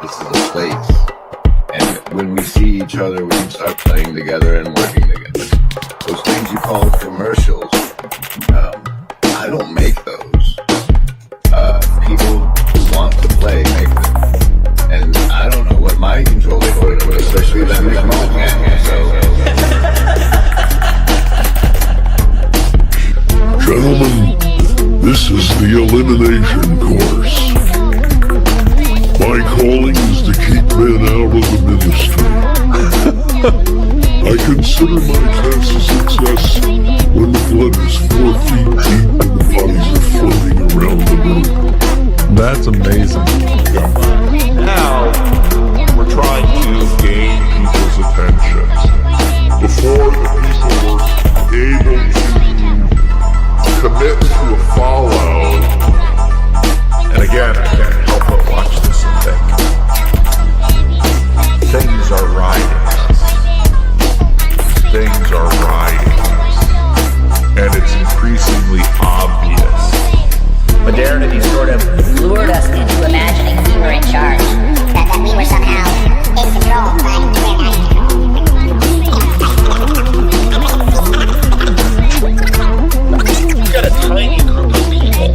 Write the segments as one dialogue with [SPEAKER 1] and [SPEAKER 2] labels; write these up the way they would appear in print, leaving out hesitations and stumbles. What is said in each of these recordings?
[SPEAKER 1] This is the place. And when we see each other, we can start playing together and working together. Those things you call commercials, I don't make those. People who want to play make them. And I don't know what my control recording was, especially that Mick Mohan.
[SPEAKER 2] Gentlemen, this is the elimination course. My calling is to keep men out of the ministry. I consider my test a success when the blood is 4 feet deep and the bodies are floating around the room.
[SPEAKER 3] That's amazing.
[SPEAKER 2] Now, we're trying to gain people's attention. Before the people were able to commit to a follow, and again, I can't help but watch this and think, things are riding us. Things are riding us. And it's increasingly obvious.
[SPEAKER 4] Modernity sort of lured us into imagining we were in charge. That we were somehow in control, but we're not in control. You've got a tiny group of people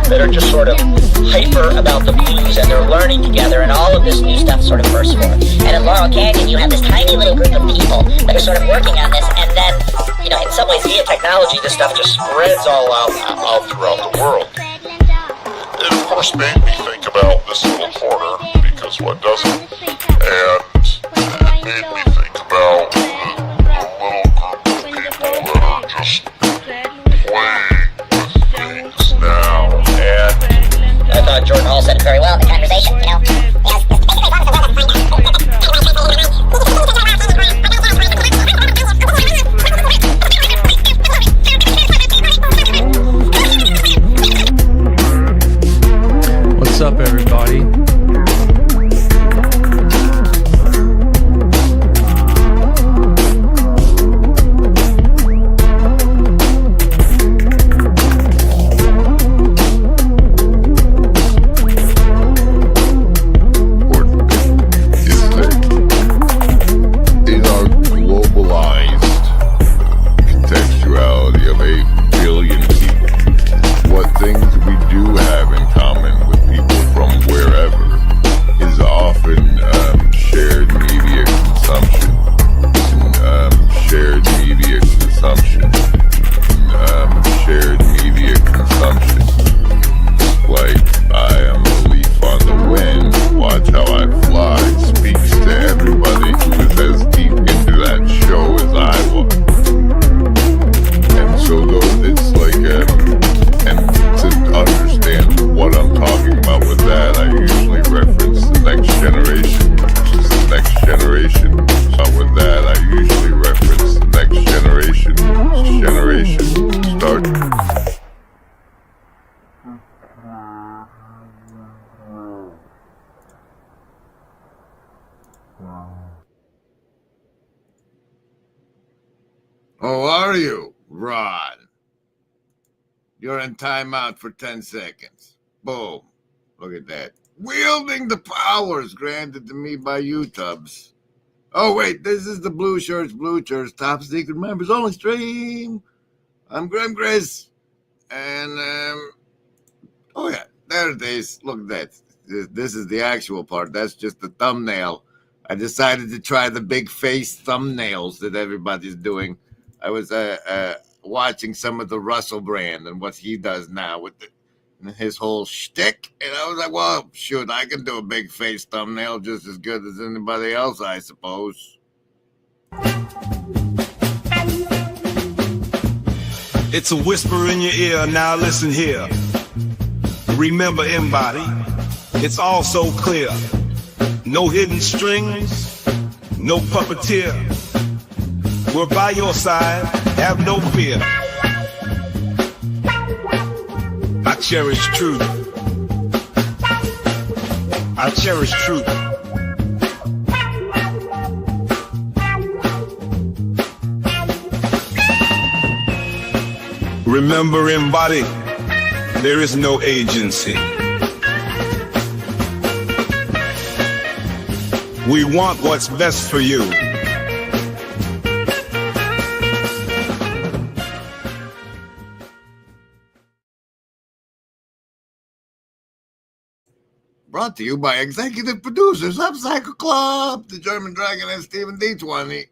[SPEAKER 4] that are just sort of hyper about the blues, and they're learning together, and all of this new stuff sort of bursts forth. And in Laurel Canyon, you have this tiny little group of people that are sort of working on this, and then, you know, in some ways, via technology, this stuff just spreads all out throughout the world.
[SPEAKER 2] It of course made me think about this little corner, because what doesn't? And it made me think about the little group of people that are just playing with things now.
[SPEAKER 4] And I thought Jordan Hall said it very well in the conversation, you know.
[SPEAKER 3] What's up, everybody?
[SPEAKER 1] Oh, are you? Rod. You're in timeout for 10 seconds. Boom. Look at that. Wielding the powers granted to me by you, Tubbs. Oh, wait. This is the Blue Shirts, top secret members only stream. I'm Grim Grizz. And, oh, yeah. There it is. Look at that. This is the actual part. That's just the thumbnail. I decided to try the big face thumbnails that everybody's doing. I was watching some of the Russell brand and what he does now with his whole shtick. And I was like, well, shoot, I can do a big face thumbnail just as good as anybody else, I suppose.
[SPEAKER 5] It's a whisper in your ear, now listen here. Remember, Embody, it's all so clear. No hidden strings, no puppeteer. We're by your side, have no fear. cherish truth. I cherish truth. Remember, embody, there is no agency. We want what's best for you.
[SPEAKER 1] Brought to you by executive producers of Psycho Club, the German Dragon, and Stephen D20.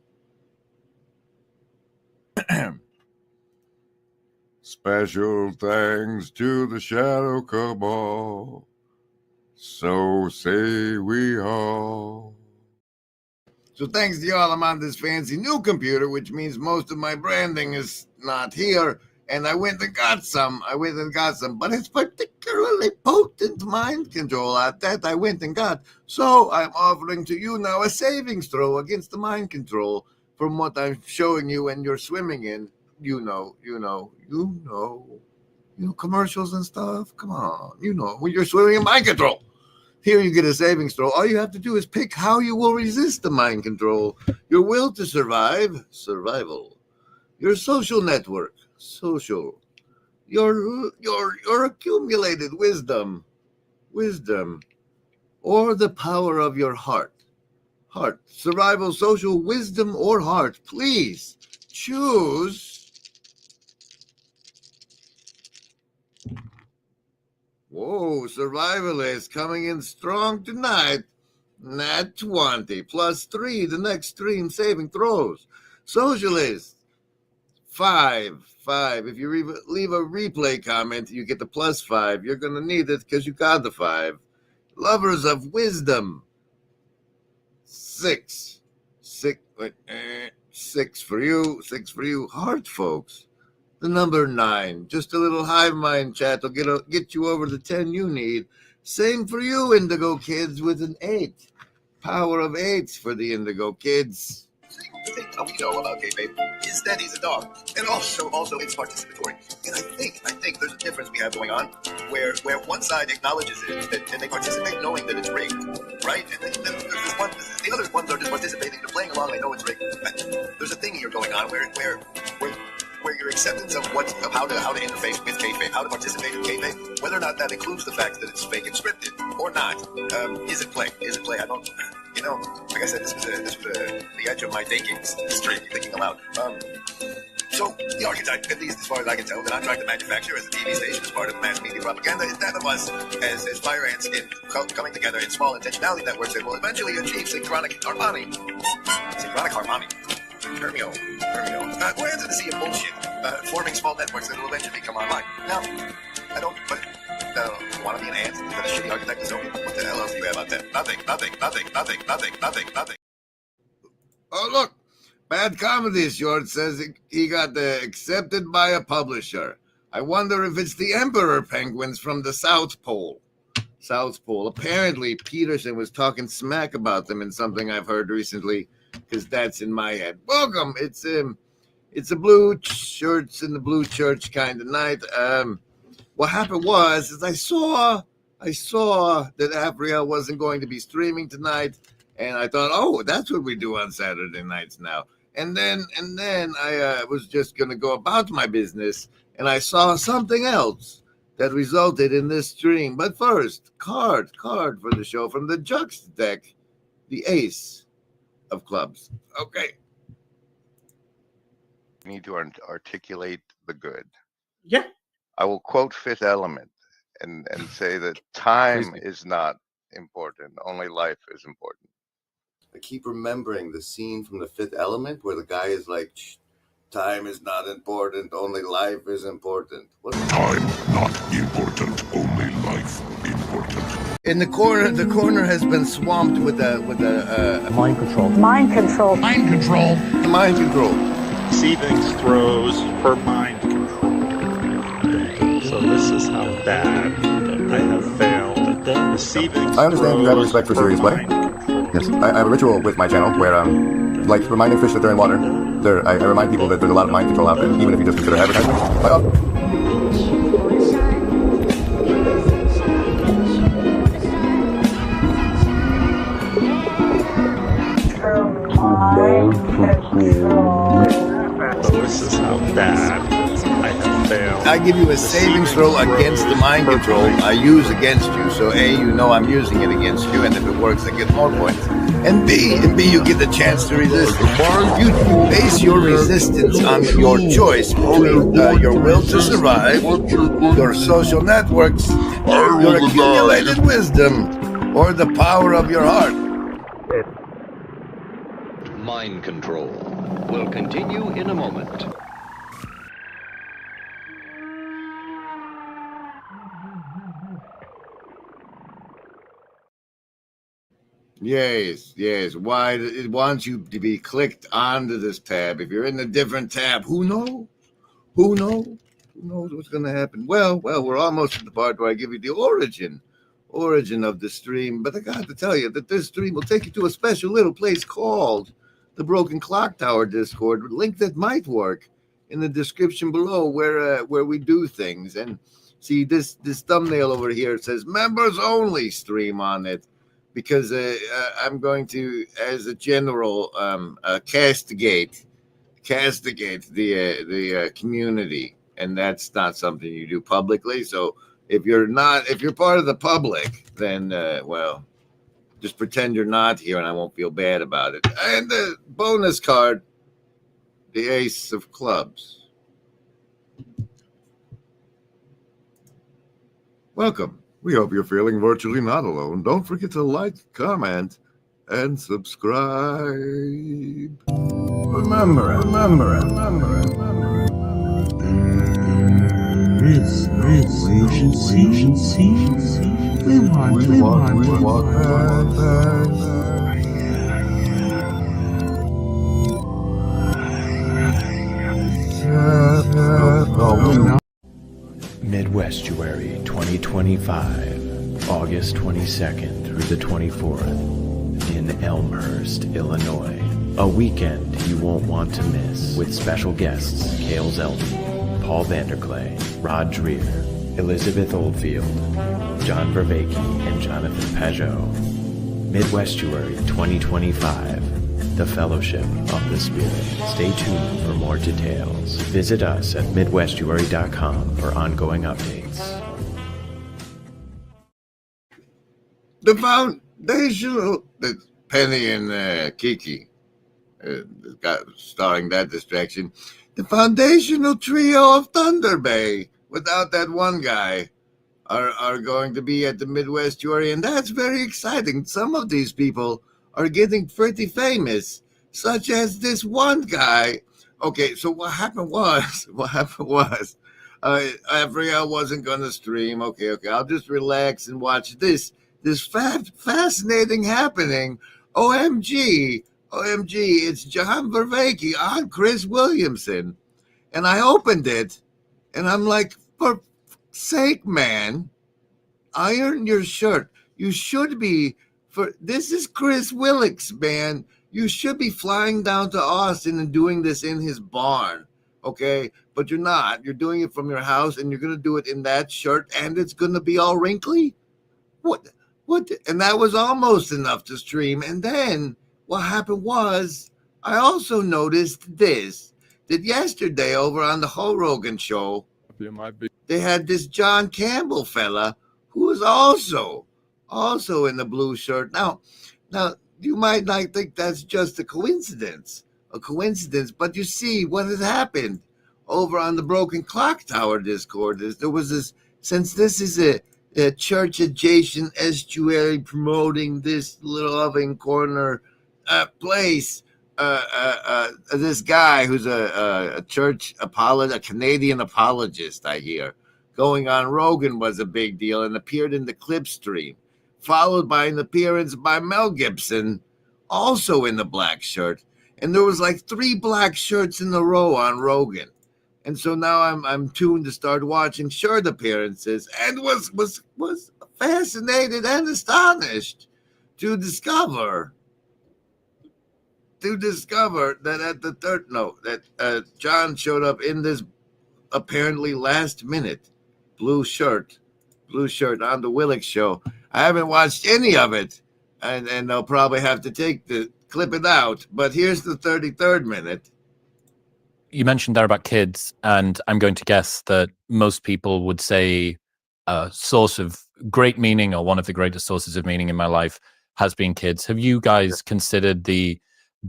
[SPEAKER 1] Special thanks to the Shadow Cabal. So say we all. So thanks to y'all, I'm on this fancy new computer, which means most of my branding is not here. And I went and got some. But it's particularly potent mind control at that I went and got. So I'm offering to you now a savings throw against the mind control from what I'm showing you and you're swimming in. You know, commercials and stuff. Come on, when you're swimming in mind control. Here you get a savings throw. All you have to do is pick how you will resist the mind control. Your will to survive, survival. Your social network, social. Your accumulated wisdom, or the power of your heart. Survival, social, wisdom, or heart. Please choose. Whoa, survivalist coming in strong tonight. Nat 20 plus 3, the next stream saving throws. Socialist, 5. If you leave a replay comment, you get the plus 5. You're going to need it because you got the 5. Lovers of wisdom, 6 for you. Heart folks, the number 9. Just a little hive mind chat will get you over the 10 you need. Same for you, Indigo kids, with an 8. Power of 8s for the Indigo kids.
[SPEAKER 6] The thing we know about kayfabe is that he's a dog, and also it's participatory. And I think there's a difference we have going on, where one side acknowledges it and they participate knowing that it's rigged, right? And then there's the other ones are just participating, they're playing along, they know it's rigged. There's a thing here going on where your acceptance of how to interface with kayfabe, how to participate in kayfabe, whether or not that includes the fact that it's fake and scripted or not, is it play? I don't. Like I said, this was the edge of my thinking aloud. So the archetype, at least as far as I can tell, that I'm trying to manufacture as a TV station, as part of mass media propaganda, is that of us as fire ants coming together in small intentionality networks that will eventually achieve synchronic harmony. Hermio. We're into the sea of bullshit, forming small networks that will eventually come online. Now, I don't want to be an ant. Is that a shitty archetype to Soviet? What the hell else do you have out there? Nothing.
[SPEAKER 1] Oh, look. Bad Comedy Short says he got accepted by a publisher. I wonder if it's the Emperor Penguins from the South Pole. Apparently, Peterson was talking smack about them in something I've heard recently, because that's in my head. Welcome. It's a blue shirts in the blue church kind of night. What happened was I saw that Afriel wasn't going to be streaming tonight, and I thought, oh, that's what we do on Saturday nights now. And then I was just going to go about my business, and I saw something else that resulted in this stream. But first, card for the show from the Juxt deck, the Ace of Clubs. Okay.
[SPEAKER 7] You need to articulate the good.
[SPEAKER 8] Yeah.
[SPEAKER 7] I will quote Fifth Element and say that time is not important. Only life is important.
[SPEAKER 1] I keep remembering the scene from The Fifth Element where the guy is like, time is not important, only life is important.
[SPEAKER 2] Time not important, only life important.
[SPEAKER 1] In the corner has been swamped with a
[SPEAKER 8] Mind control.
[SPEAKER 1] mind control.
[SPEAKER 9] Savings throws for mind control. So this is how bad I have failed. Savings
[SPEAKER 10] I understand you have a respect for serious play. Yes, I have a ritual with my channel where, like reminding fish that they're in water, I remind people that there's a lot of mind control out there, even if you just consider advertising.
[SPEAKER 9] So this is how bad I have failed.
[SPEAKER 1] I give you a savings throw against the mind control I use against you. So A, you know I'm using it against you, and if it works, I get more points. And B, you get the chance to resist. You base your resistance on your choice between your will to survive, your social networks, your accumulated wisdom, or the power of your heart.
[SPEAKER 11] Mind control will continue in a moment.
[SPEAKER 1] Yes. Why it wants you to be clicked onto this tab. If you're in a different tab, who knows? Who knows what's going to happen? Well, we're almost at the part where I give you the origin of the stream. But I got to tell you that this stream will take you to a special little place called the Broken Clock Tower Discord, link that might work in the description below, where we do things. And see this thumbnail over here, it says members only stream on it, because I'm going to, as a general, castigate the community, and that's not something you do publicly. So if you're part of the public, then just pretend you're not here, and I won't feel bad about it. And the bonus card, the Ace of Clubs. Welcome. We hope you're feeling virtually not alone. Don't forget to like, comment, and subscribe. Remember it. We want.
[SPEAKER 12] Midwestuary 2025, August 22nd through the 24th in Elmhurst, Illinois. A weekend you won't want to miss, with special guests Cale Zeldin, Paul Vanderklay, Rod Dreer, Elizabeth Oldfield, John Vervaeke, and Jonathan Pajot. Midwestuary 2025, the Fellowship of the Spirit. Stay tuned for more details. Visit us at midwestuary.com for ongoing updates.
[SPEAKER 1] The foundational, Penny and Kiki, starring that distraction. The foundational trio of Thunder Bay, without that one guy, are going to be at the Midwestuary, and that's very exciting. Some of these people are getting pretty famous, such as this one guy. Okay, so what happened was, I figured I wasn't going to stream. Okay, I'll just relax and watch this fascinating happening. OMG, it's John Vervaeke on Chris Williamson. And I opened it, and I'm like, for sake, man, iron your shirt. You should be, this is Chris Willicks, man. You should be flying down to Austin and doing this in his barn, okay? But you're not. You're doing it from your house, and you're going to do it in that shirt, and it's going to be all wrinkly? What? And that was almost enough to stream. And then what happened was, I also noticed this, that yesterday over on the Ho Rogan show, they had this John Campbell fella who was also in the blue shirt. Now, you might not think that's just a coincidence, but you see what has happened over on the Broken Clock Tower Discord is there was this, since this is a church adjacent estuary promoting this little oven corner place, this guy who's a church apologist, a Canadian apologist, I hear, going on Rogan was a big deal and appeared in the clip stream, followed by an appearance by Mel Gibson, also in the black shirt. And there was like 3 black shirts in a row on Rogan. And so now I'm tuned to start watching shirt appearances, and was fascinated and astonished to discover that at the third that John showed up in this apparently last minute blue shirt on the Willick show. I haven't watched any of it, and they'll probably have to take the clip it out. But here's the 33rd minute.
[SPEAKER 3] You mentioned there about kids, and I'm going to guess that most people would say a source of great meaning, or one of the greatest sources of meaning in my life, has been kids. Have you guys considered the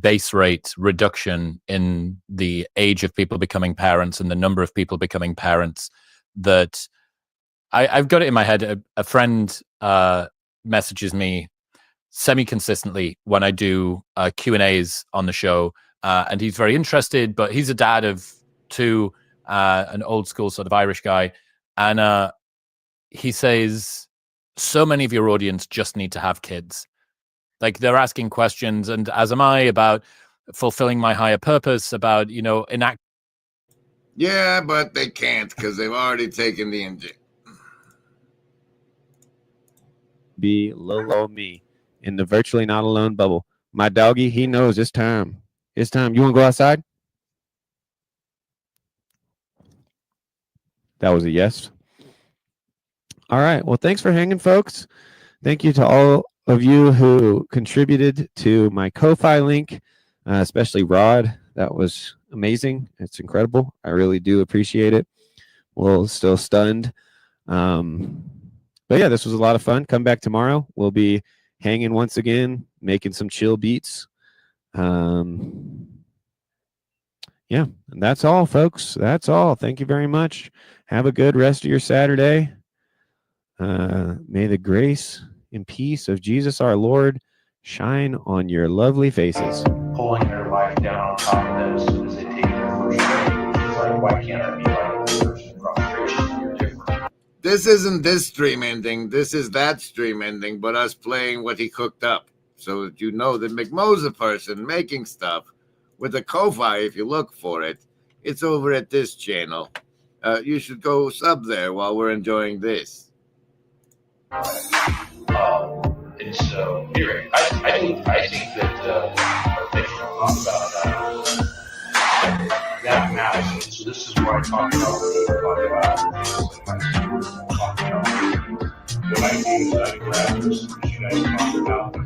[SPEAKER 3] base rate reduction in the age of people becoming parents and the number of people becoming parents? That I've got it in my head. A friend messages me semi-consistently when I do Q&As on the show, and he's very interested, but he's a dad of two, an old school sort of Irish guy, and he says, so many of your audience just need to have kids. Like, they're asking questions, and as am I, about fulfilling my higher purpose, about, enact.
[SPEAKER 1] Yeah, but they can't because they've already taken the injection.
[SPEAKER 13] Be low me in the virtually not alone bubble. My doggy, he knows it's time. It's time. You want to go outside? That was a yes. All right. Well, thanks for hanging, folks. Thank you to all of you who contributed to my Ko-Fi link, especially Rod. That was amazing. It's incredible. I really do appreciate it. Well, still stunned. But yeah, this was a lot of fun. Come back tomorrow. We'll be hanging once again, making some chill beats. Yeah, and that's all, folks. That's all. Thank you very much. Have a good rest of your Saturday. May the grace and peace of Jesus our Lord shine on your lovely faces.
[SPEAKER 14] Pulling their life down on top of them as soon as they take their first break. It's like, why can't I be like the person frustration? You're different.
[SPEAKER 1] This isn't this stream ending. This is that stream ending, but us playing what he cooked up. So that you know that McMo's a person making stuff with a Ko-Fi. If you look for it, it's over at this channel. You should go sub there while we're enjoying this.
[SPEAKER 14] And so, anyway, I think that they should talk about that matters. So this is where I talk about what I do is I grab this, which you guys talk about.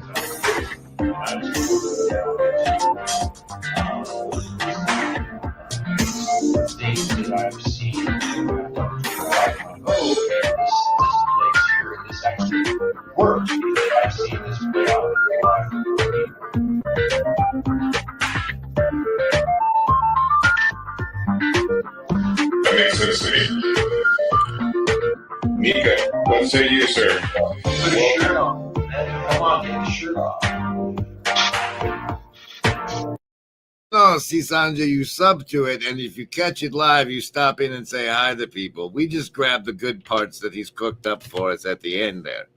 [SPEAKER 14] Things that I've seen. Oh, okay, this place here, and this actually works. I've seen this play out in real life.
[SPEAKER 15] That makes sense to me. Mika, what say you, sir?
[SPEAKER 14] Put a shirt on. Come on, get the shirt off.
[SPEAKER 1] No, see, Sanjay, you sub to it, and if you catch it live, you stop in and say hi to people. We just grab the good parts that he's cooked up for us at the end there.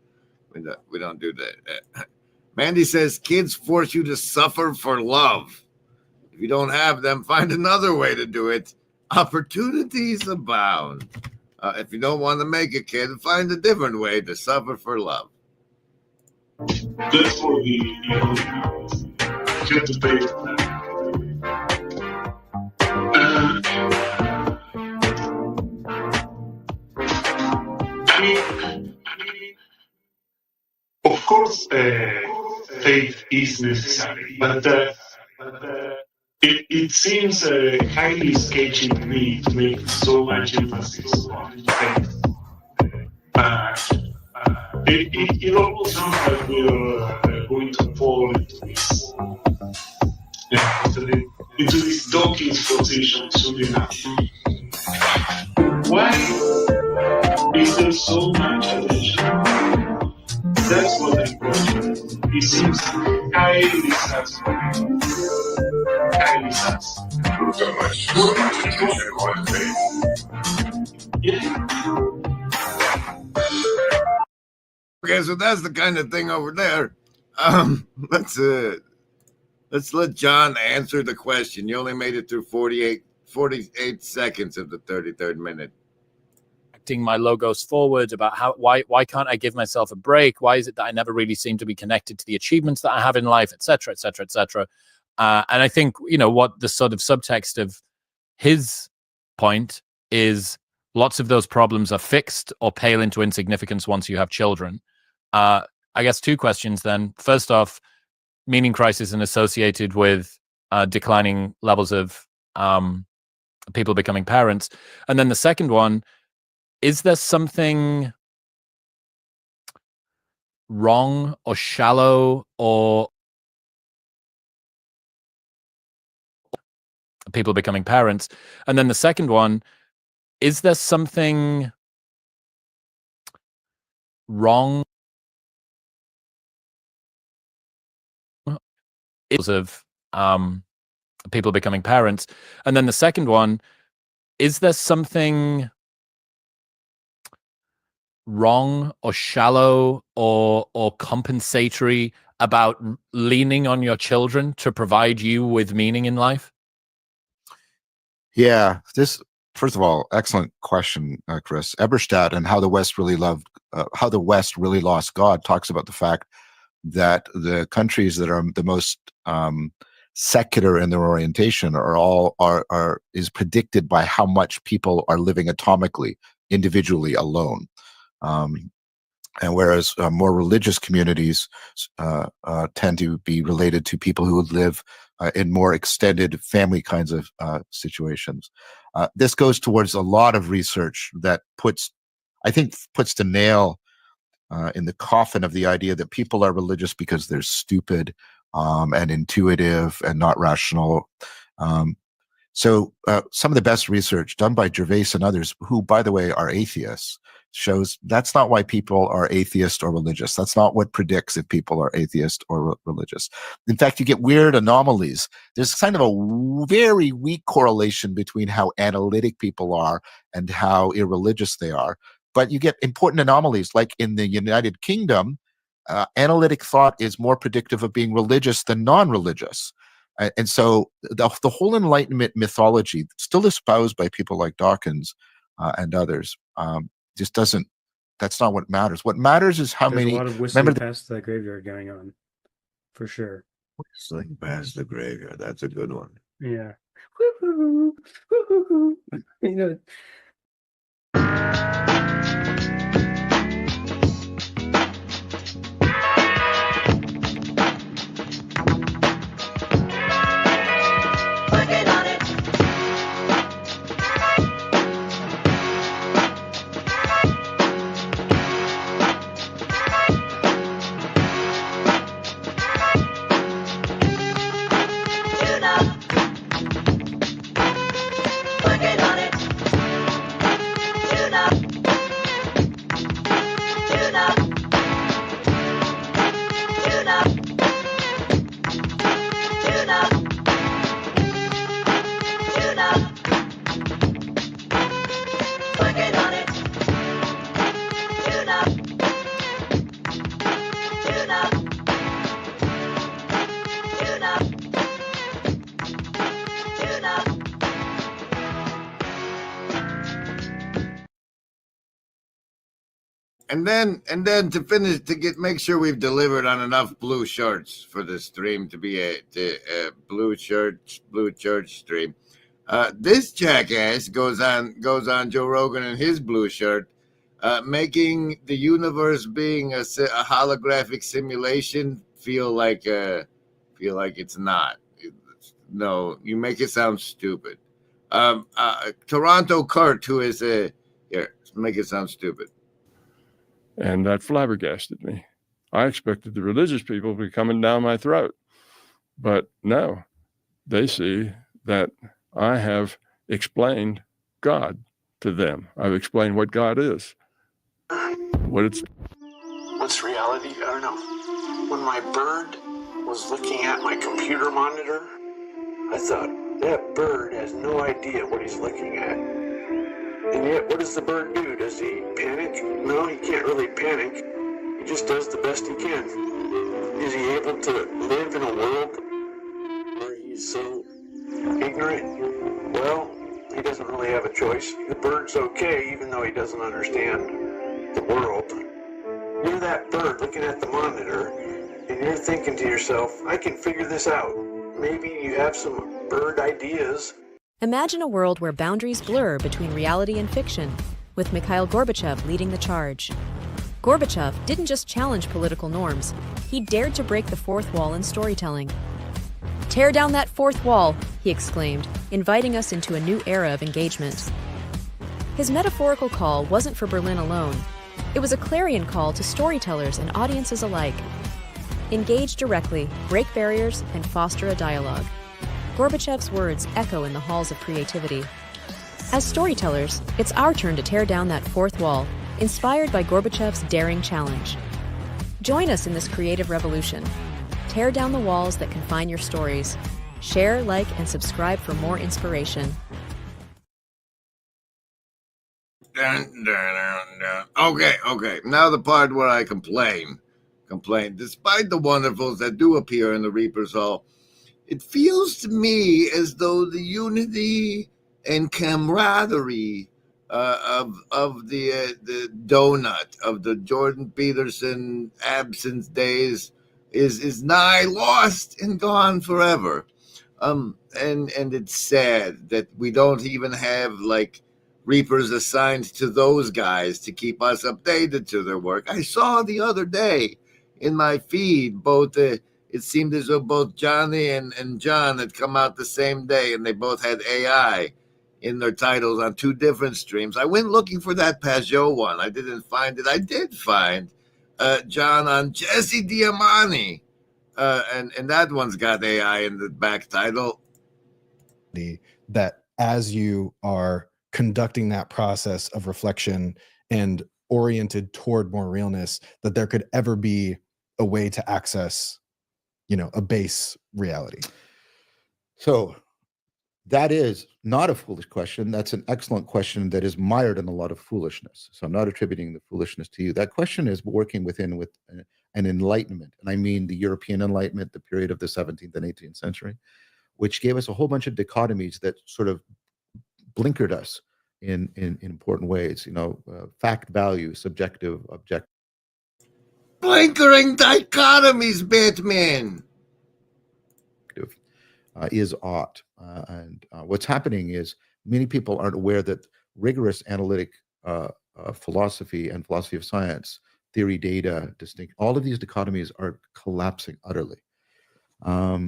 [SPEAKER 1] We don't do that. Mandy says, kids force you to suffer for love. If you don't have them, find another way to do it. Opportunities abound. If you don't want to make a kid, find a different way to suffer for love.
[SPEAKER 15] That's for the get to pay for that. Of course, faith is necessary, but it seems highly sketchy to me to make so much emphasis on faith. It almost sounds like we're going to fall into this Dawkins position soon enough. Why is there so much attention? That's what I'm questioning. It seems highly satisfying. Highly satisfying. So much attention on faith. Yeah.
[SPEAKER 1] Okay, so that's the kind of thing over there. Let's let John answer the question. You only made it through 48 seconds of the 33rd minute.
[SPEAKER 3] My logos forward about why can't I give myself a break? Why is it that I never really seem to be connected to the achievements that I have in life, etc., etc., etc. And I think what the sort of subtext of his point is: lots of those problems are fixed or pale into insignificance once you have children. I guess two questions then. First off, meaning crisis and associated with declining levels of people becoming parents. And then the second one, is there something wrong or shallow or people becoming parents? And then the second one, is there something wrong of people becoming parents? And then the second one, is there something wrong or shallow or compensatory about leaning on your children to provide you with meaning in life?
[SPEAKER 16] Yeah, this, first of all, excellent question, Chris. Eberstadt and how the West really lost God talks about the fact that the countries that are the most secular in their orientation is predicted by how much people are living atomically, individually, alone. And whereas more religious communities tend to be related to people who live in more extended family kinds of situations. This goes towards a lot of research that puts the nail in the coffin of the idea that people are religious because they're stupid and intuitive and not rational. So some of the best research done by Gervais and others, who, by the way, are atheists, shows that's not why people are atheist or religious. That's not what predicts if people are atheist or religious. In fact, you get weird anomalies. There's kind of a very weak correlation between how analytic people are and how irreligious they are. But you get important anomalies, like in the United Kingdom, analytic thought is more predictive of being religious than non-religious. And so the whole Enlightenment mythology, still espoused by people like Dawkins and others, just doesn't, that's not what matters. What matters is how
[SPEAKER 17] There's
[SPEAKER 16] many.
[SPEAKER 17] a lot of whistling past the graveyard going on, for sure.
[SPEAKER 1] Whistling past the graveyard. That's a good one.
[SPEAKER 17] Yeah. Woo-hoo, woo-hoo. You know.
[SPEAKER 1] And then to finish, make sure we've delivered on enough blue shirts for the stream to be a blue church stream. This jackass goes on Joe Rogan in his blue shirt, making the universe being a holographic simulation feel like it's not. No, you make it sound stupid. Toronto Kurt, who is make it sound stupid.
[SPEAKER 18] And that flabbergasted me. I expected the religious people to be coming down my throat. But no, they see that I have explained God to them. I've explained what God is. What's
[SPEAKER 19] reality? I don't know. When my bird was looking at my computer monitor, I thought, that bird has no idea what he's looking at. And yet, what does the bird do? Does he panic? No, he can't really panic. He just does the best he can. Is he able to live in a world where he's so ignorant? Well, he doesn't really have a choice. The bird's okay, even though he doesn't understand the world. You're that bird looking at the monitor, and you're thinking to yourself, I can figure this out. Maybe you have some bird ideas.
[SPEAKER 20] Imagine a world where boundaries blur between reality and fiction, with Mikhail Gorbachev leading the charge. Gorbachev didn't just challenge political norms, he dared to break the fourth wall in storytelling. "Tear down that fourth wall," he exclaimed, inviting us into a new era of engagement. His metaphorical call wasn't for Berlin alone. It was a clarion call to storytellers and audiences alike. Engage directly, break barriers, and foster a dialogue. Gorbachev's words echo in the halls of creativity. As storytellers, it's our turn to tear down that fourth wall, inspired by Gorbachev's daring challenge. Join us in this creative revolution. Tear down the walls that confine your stories. Share, like, and subscribe for more inspiration.
[SPEAKER 1] Dun, dun, dun, dun. Okay. Now the part where I complain. Despite the wonderfuls that do appear in the Reaper's Hall, it feels to me as though the unity and camaraderie of the donut of the Jordan Peterson absence days is nigh lost and gone forever. And it's sad that we don't even have like Reapers assigned to those guys to keep us updated to their work. I saw the other day in my feed both it seemed as though both Johnny and John had come out the same day, and they both had AI in their titles on two different streams. I went looking for that Pajot one. I didn't find it. I did find John on Jesse Diamani, and that one's got AI in the back title.
[SPEAKER 21] That as you are conducting that process of reflection and oriented toward more realness, that there could ever be a way to access, a base reality.
[SPEAKER 16] So that is not a foolish question. That's an excellent question that is mired in a lot of foolishness. So I'm not attributing the foolishness to you. That question is working with an enlightenment. And I mean the European Enlightenment, the period of the 17th and 18th century, which gave us a whole bunch of dichotomies that sort of blinkered us in important ways. Fact, value, subjective, objective.
[SPEAKER 1] Blinkering dichotomies, Batman.
[SPEAKER 16] Is ought. And what's happening is many people aren't aware that rigorous analytic philosophy and philosophy of science, theory, data, distinct, all of these dichotomies are collapsing utterly. Let me.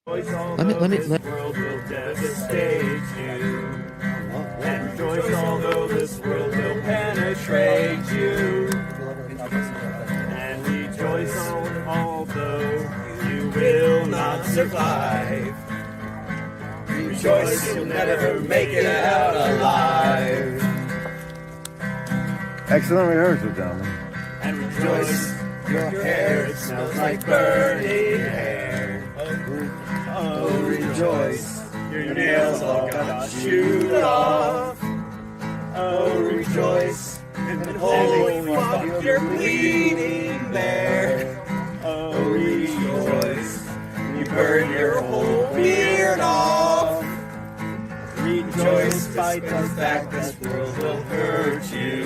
[SPEAKER 22] World will devastate you. And rejoice, although this world will penetrate you. And rejoice, although you will not survive. Rejoice, you'll never make it out alive.
[SPEAKER 1] Excellent rehearsal, gentlemen.
[SPEAKER 22] And rejoice, your hair, it smells like burning hair. Oh, rejoice, your nails all got chewed off. Oh, rejoice, and holy fuck, you're bleeding there. Oh, rejoice, you burn your whole beard off. Rejoice, despite the fact this world will hurt you.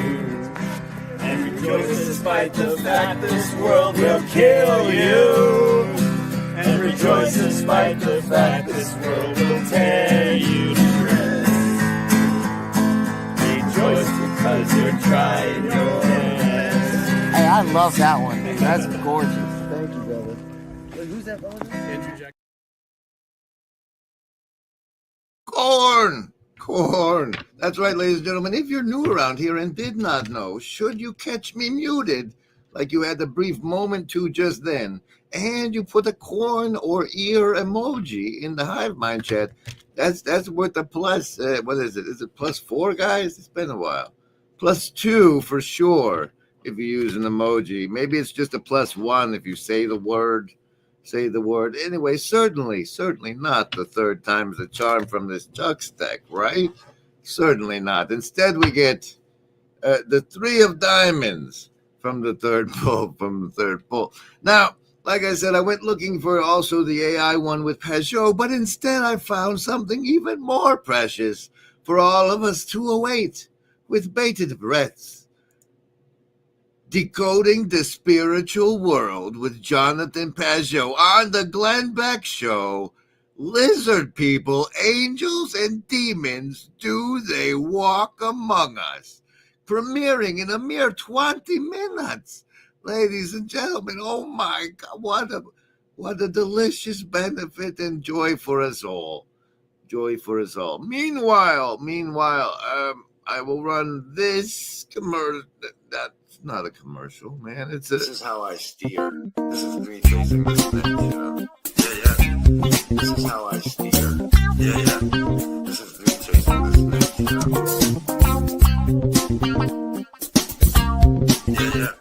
[SPEAKER 22] And rejoice, despite the fact this world will kill you. And rejoice, despite the fact this world will tear you to shreds. Rejoice, because you're trying your best.
[SPEAKER 23] Hey, I love that one. That's gorgeous. Thank you, brother. Wait, who's that brother? Andrew Jack.
[SPEAKER 1] Corn. That's right, ladies and gentlemen. If you're new around here and did not know, should you catch me muted, like you had a brief moment to just then, and you put a corn or ear emoji in the Hive Mind chat, that's worth a plus. What is it? Is it +4, guys? It's been a while. +2 for sure if you use an emoji. Maybe it's just a +1 if you say the word. Anyway, certainly not the third time's the charm from this Chuck stack, right? Certainly not. Instead, we get the 3 of diamonds from the third pull. Now, like I said, I went looking for also the AI one with Pajot, but instead I found something even more precious for all of us to await with bated breaths. Decoding the Spiritual World with Jonathan Pajot on the Glenn Beck Show. Lizard people, angels, and demons, do they walk among us? premiering in a mere 20 minutes. Ladies and gentlemen, oh my God, what a delicious benefit and joy for us all. Joy for us all. Meanwhile, I will run this commercial. That's not a commercial, man. This is how I steer. This is three chasing this thing, you know. Yeah. This is how I steer. Yeah. This is three chasing this thing, you know. Yeah.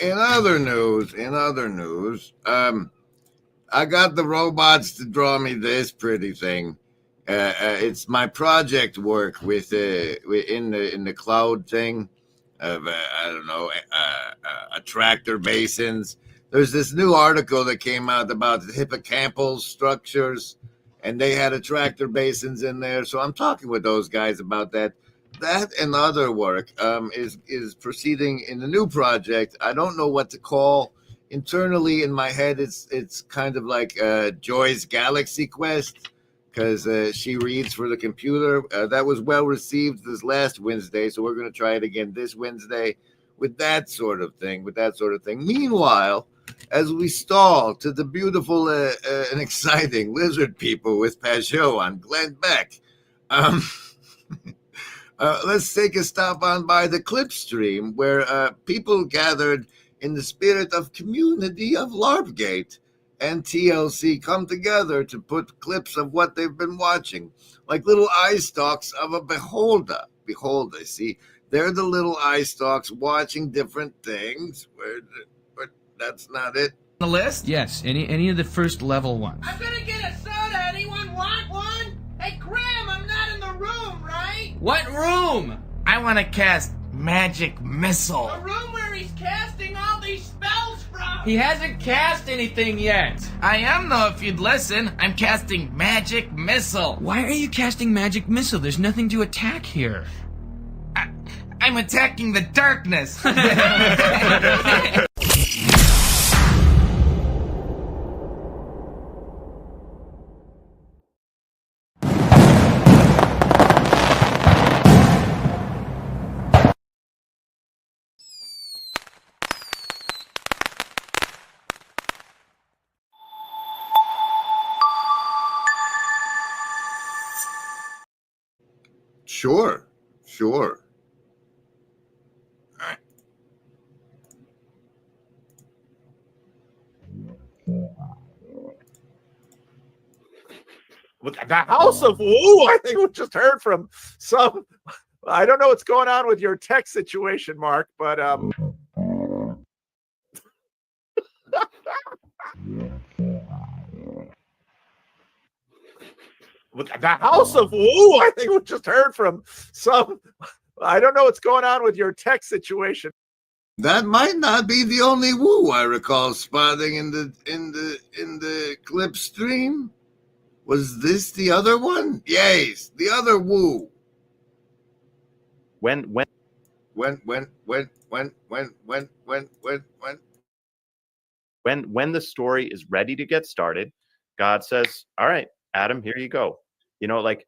[SPEAKER 1] In other news, I got the robots to draw me this pretty thing. It's my project work with in the cloud thing of I don't know attractor basins. There's this new article that came out about the hippocampal structures, and they had attractor basins in there. So I'm talking with those guys about that. That and other work is proceeding in the new project. I don't know what to call. Internally in my head, it's kind of like Joy's Galaxy Quest, because she reads for the computer. That was well received this last Wednesday, so we're going to try it again this Wednesday with that sort of thing. Meanwhile, as we stall to the beautiful and exciting lizard people with Pajot on Glenn Beck, let's take a stop on by the clip stream where people gathered in the spirit of community of LARPgate and TLC come together to put clips of what they've been watching, like little eye stalks of a beholder. Beholder, see, they're the little eye stalks watching different things. But that's not it.
[SPEAKER 4] The list? Yes, any of the first level ones.
[SPEAKER 22] I'm gonna get a soda. Anyone want one? Hey, Graham, I'm not in the room, right?
[SPEAKER 4] What room?
[SPEAKER 22] I want to cast Magic Missile. The room where he's casting all these spells from.
[SPEAKER 4] He hasn't cast anything yet.
[SPEAKER 22] I am, though, if you'd listen. I'm casting Magic Missile.
[SPEAKER 4] Why are you casting Magic Missile? There's nothing to attack here.
[SPEAKER 22] I'm attacking the darkness.
[SPEAKER 1] Sure.
[SPEAKER 9] The House of Woo, I think we just heard from some. I don't know what's going on with your tech situation, Mark, but the House of Woo, I think we just heard from some. I don't know what's going on with your tech situation.
[SPEAKER 1] That might not be the only woo I recall spotting in the clip stream. Was this the other one? Yes, the other woo.
[SPEAKER 5] When the story is ready to get started, God says, "All right, Adam, here you go." You know, like,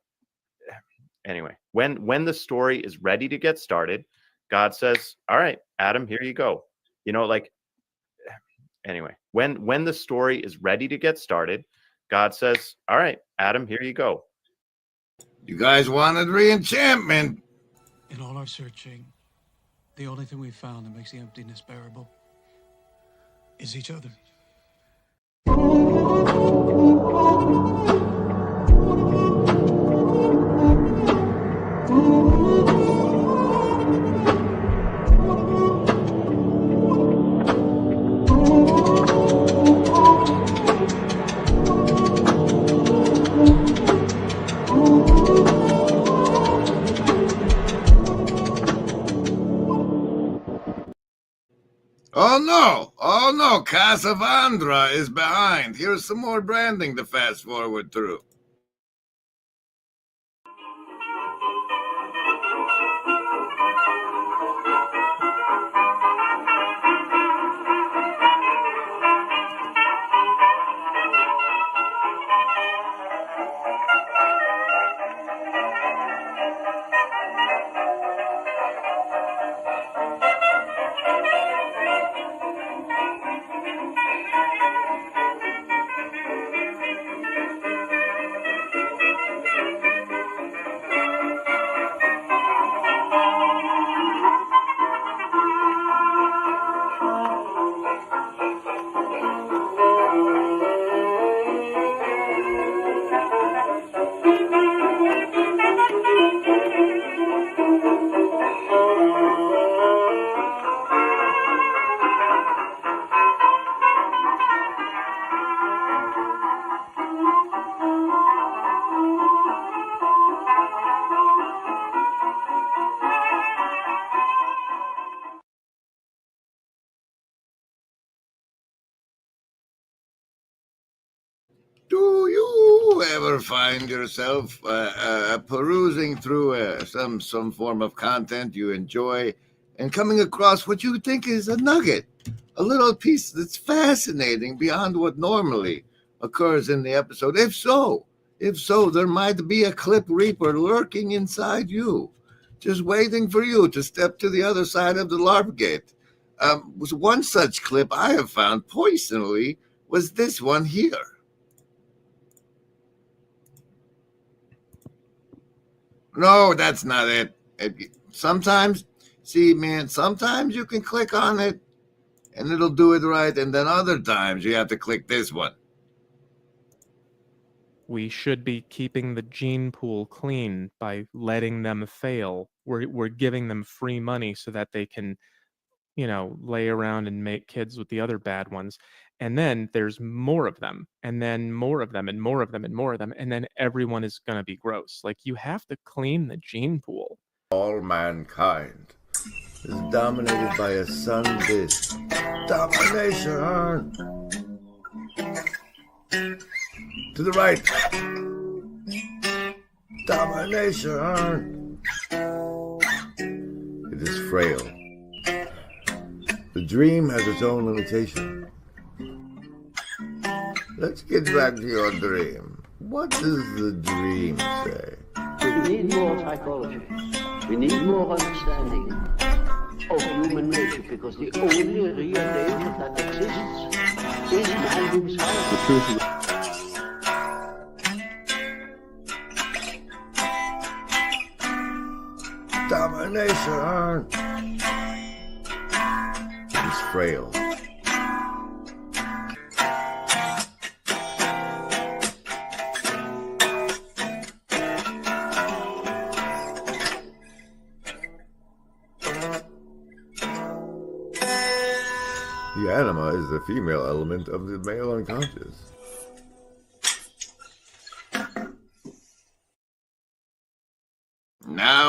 [SPEAKER 5] anyway, when the story is ready to get started, God says, "All right, Adam, here you go." You know, like, anyway, when the story is ready to get started, God says, "All right, Adam, here you go."
[SPEAKER 1] You guys wanted re-enchantment.
[SPEAKER 6] In all our searching, the only thing we've found that makes the emptiness bearable is each other.
[SPEAKER 1] Oh no, Casavandra is behind. Here's some more branding to fast forward through. Do you ever find yourself perusing through some form of content you enjoy and coming across what you think is a nugget, a little piece that's fascinating beyond what normally occurs in the episode? If so, there might be a clip reaper lurking inside you, just waiting for you to step to the other side of the LARP gate. Was one such clip I have found personally was this one here. No, that's not it. Sometimes, see, man, sometimes you can click on it and it'll do it right, and then other times you have to click this one.
[SPEAKER 2] We should be keeping the gene pool clean by letting them fail. We're giving them free money so that they can, lay around and make kids with the other bad ones. And then there's more of them, and then more of them, and more of them, and more of them, and then everyone is going to be gross. Like, you have to clean the gene pool.
[SPEAKER 1] All mankind is dominated by a sun disk. Domination. To the right. Domination. It is frail. The dream has its own limitation. Let's get back to your dream. What does the dream say?
[SPEAKER 7] We need more psychology. We need more understanding of human nature, because the only real danger that exists is man himself. The truth is
[SPEAKER 1] domination is frail. The anima is the female element of the male unconscious.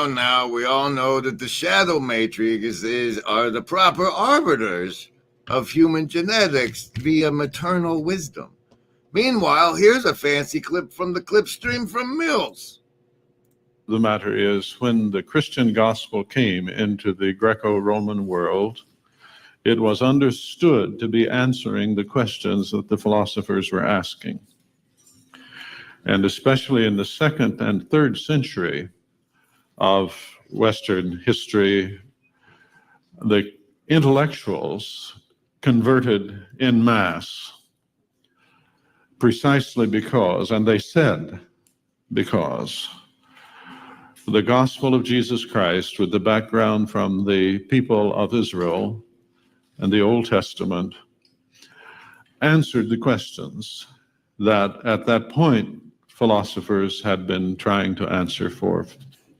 [SPEAKER 1] Now, we all know that the shadow matrices are the proper arbiters of human genetics via maternal wisdom. Meanwhile, here's a fancy clip from the clipstream from Mills.
[SPEAKER 18] The matter is, when the Christian gospel came into the Greco-Roman world, it was understood to be answering the questions that the philosophers were asking. And especially in the 2nd and 3rd century of Western history, the intellectuals converted en masse precisely because, and they said because, the gospel of Jesus Christ, with the background from the people of Israel and the Old Testament, answered the questions that at that point philosophers had been trying to answer for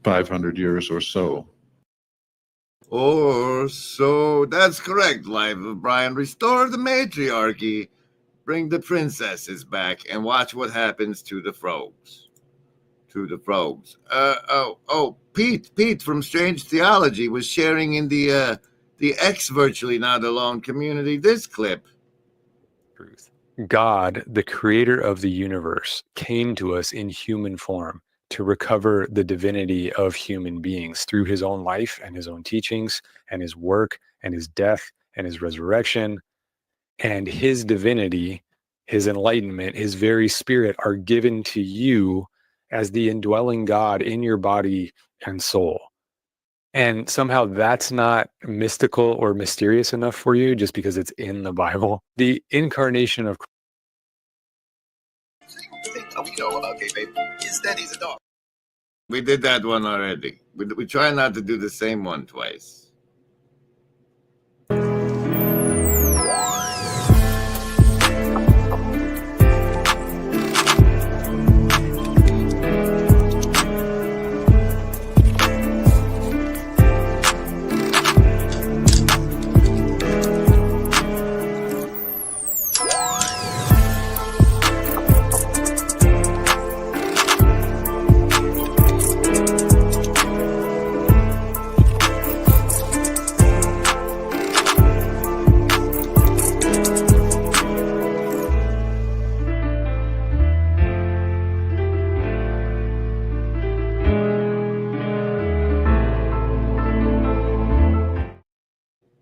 [SPEAKER 18] 500 years or so.
[SPEAKER 1] Or so, that's correct, Life of Brian. Restore the matriarchy, bring the princesses back, and watch what happens to the frogs. Pete from Strange Theology was sharing in the the ex-virtually not alone community this clip.
[SPEAKER 8] Truth. God, the creator of the universe, came to us in human form to recover the divinity of human beings through his own life and his own teachings and his work and his death and his resurrection. And his divinity, his enlightenment, his very spirit are given to you as the indwelling God in your body and soul. And somehow that's not mystical or mysterious enough for you just because it's in the Bible. The incarnation of
[SPEAKER 1] We know about kayfabe is that he's a dog. We did that one already. We try not to do the same one twice.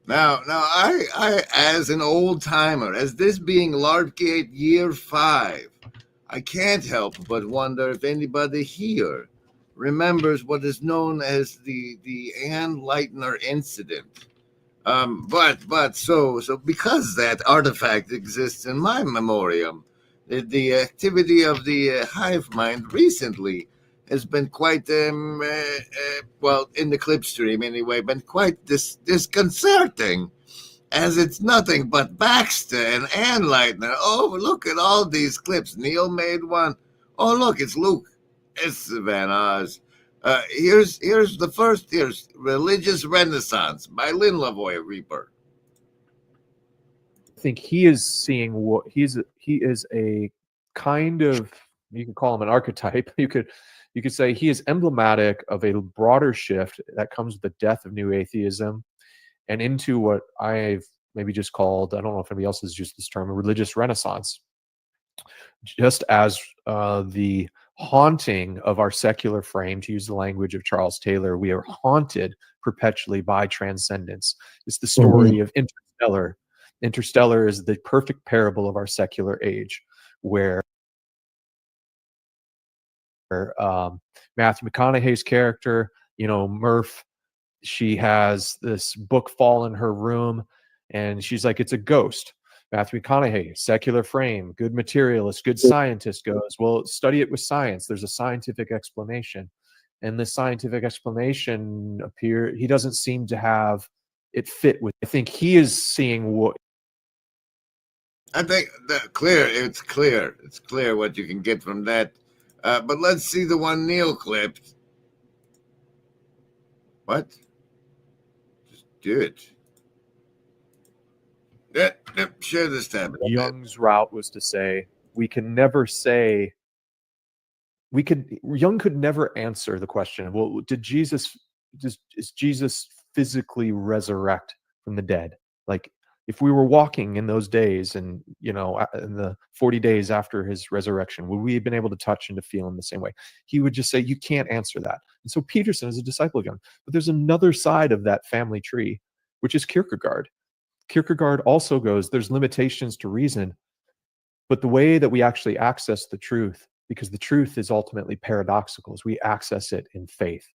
[SPEAKER 1] Now, I, as an old timer, as this being Larpgate year 5, I can't help but wonder if anybody here remembers what is known as the Ann Leitner incident. So because that artifact exists in my memoriam, the activity of the hive mind recently has been quite, well, in the clip stream anyway, been quite disconcerting, as it's nothing but Baxter and Ann Leitner. Oh, look at all these clips. Neil made one. Oh, look, it's Luke. It's Van Oz. Here's the first. Here's Religious Renaissance by Lynn Lavoie Reaper.
[SPEAKER 10] I think he is seeing what he is a kind of, you could call him an archetype. You could say he is emblematic of a broader shift that comes with the death of new atheism and into what I've maybe just called, I don't know if anybody else has used this term, a religious renaissance. Just as the haunting of our secular frame, to use the language of Charles Taylor, we are haunted perpetually by transcendence. It's the story of Interstellar. Interstellar is the perfect parable of our secular age, where Matthew McConaughey's character, Murph, she has this book fall in her room, and she's like, it's a ghost. Matthew McConaughey, secular frame, good materialist, good scientist, goes, well, study it with science. There's a scientific explanation. And the scientific explanation he doesn't seem to have it fit with. I think he is seeing what.
[SPEAKER 1] I think it's clear what you can get from that. But let's see the one Neil clipped. What? Just do it. Share this tab.
[SPEAKER 10] Jung's route was to say, Jung could never answer the question of, well, is Jesus physically resurrect from the dead? Like, if we were walking in those days and, in the 40 days after his resurrection, would we have been able to touch and to feel in the same way? He would just say, you can't answer that. And so Peterson is a disciple of Jung. But there's another side of that family tree, which is Kierkegaard. Kierkegaard also goes, there's limitations to reason, but the way that we actually access the truth, because the truth is ultimately paradoxical, is we access it in faith.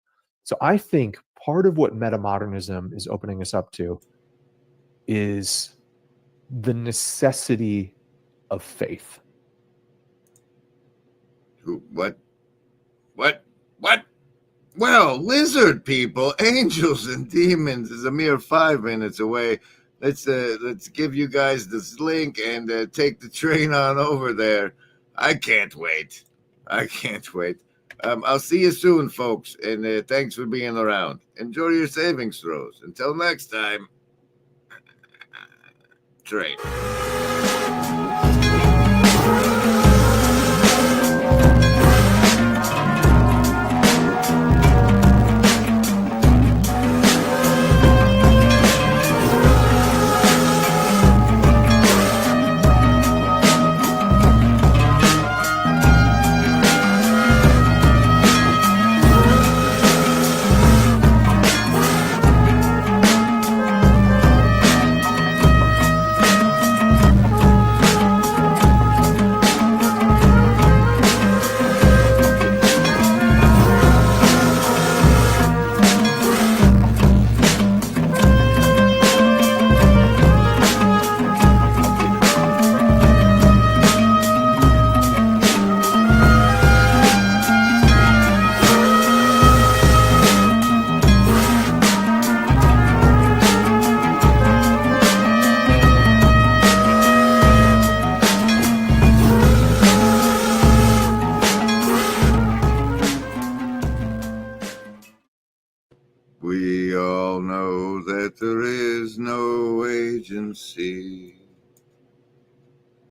[SPEAKER 10] So I think part of what metamodernism is opening us up to is the necessity of faith.
[SPEAKER 1] What? Well, lizard people, angels and demons is a mere 5 minutes away. Let's give you guys this link and take the train on over there. I can't wait. I'll see you soon, folks, and thanks for being around. Enjoy your savings throws. Until next time. Train. We all know that there is no agency.